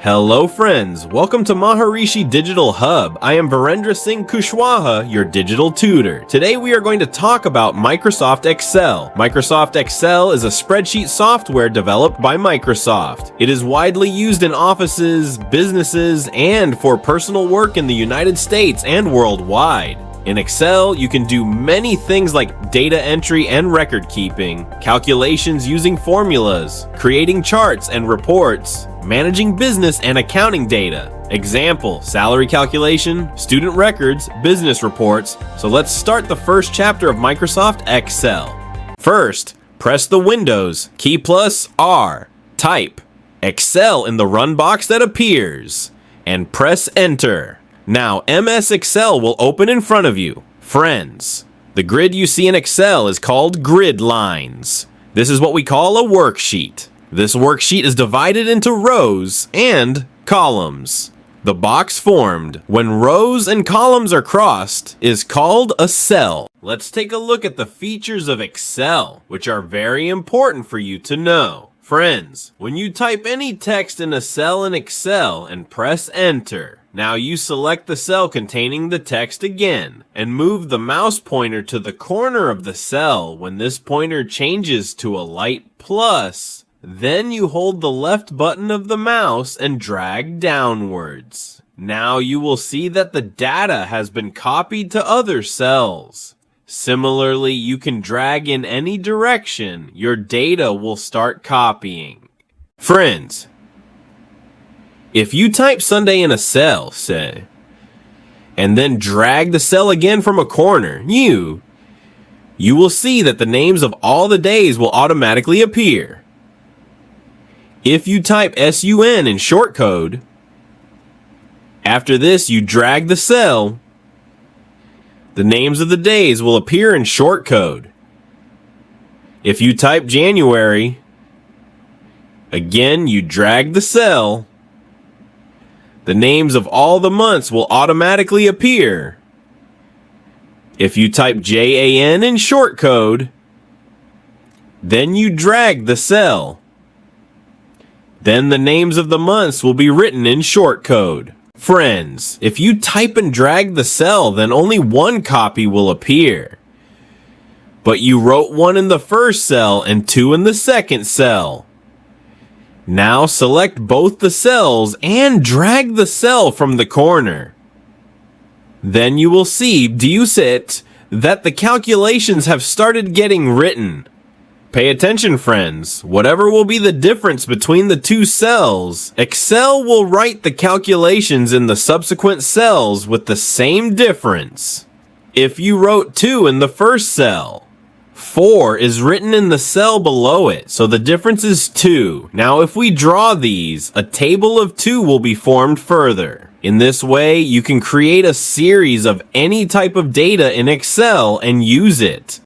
Hello friends, welcome to Maharishi Digital Hub. I am Virendra Singh Kushwaha, your digital tutor. Today we are going to talk about Microsoft Excel. Microsoft Excel is a spreadsheet software developed by Microsoft. It is widely used in offices, businesses, and for personal work in the United States and worldwide. In Excel, you can do many things like data entry and record keeping, calculations using formulas, creating charts and reports, managing business and accounting data. Example, salary calculation, student records, business reports. So let's start the first chapter of Microsoft Excel. First, press the Windows key plus R, type Excel in the run box that appears, and press Enter. Now, MS Excel will open in front of you. Friends, the grid you see in Excel is called grid lines. This is what we call a worksheet. This worksheet is divided into rows and columns. The box formed when rows and columns are crossed is called a cell. Let's take a look at the features of Excel, which are very important for you to know. Friends, when you type any text in a cell in Excel and press Enter, now you select the cell containing the text again and move the mouse pointer to the corner of the cell. When this pointer changes to a light plus, then you hold the left button of the mouse and drag downwards. Now you will see that the data has been copied to other cells. Similarly, you can drag in any direction. Your data will start copying. Friends, if you type Sunday in a cell, say, and then drag the cell again from a corner, you will see that the names of all the days will automatically appear. If you type SUN in shortcode, after this you drag the cell, the names of the days will appear in shortcode. If you type January, again you drag the cell, the names of all the months will automatically appear. If you type JAN in shortcode, then you drag the cell. Then the names of the months will be written in shortcode. Friends, if you type and drag the cell, then only one copy will appear. But you wrote one in the first cell and two in the second cell. Now select both the cells and drag the cell from the corner. Then you will see, do you see it, that the calculations have started getting written. Pay attention, friends. Whatever will be the difference between the two cells, Excel will write the calculations in the subsequent cells with the same difference. If you wrote 2 in the first cell, 4 is written in the cell below it, so the difference is 2. Now if we draw these, a table of 2 will be formed further. In this way, you can create a series of any type of data in Excel and use it.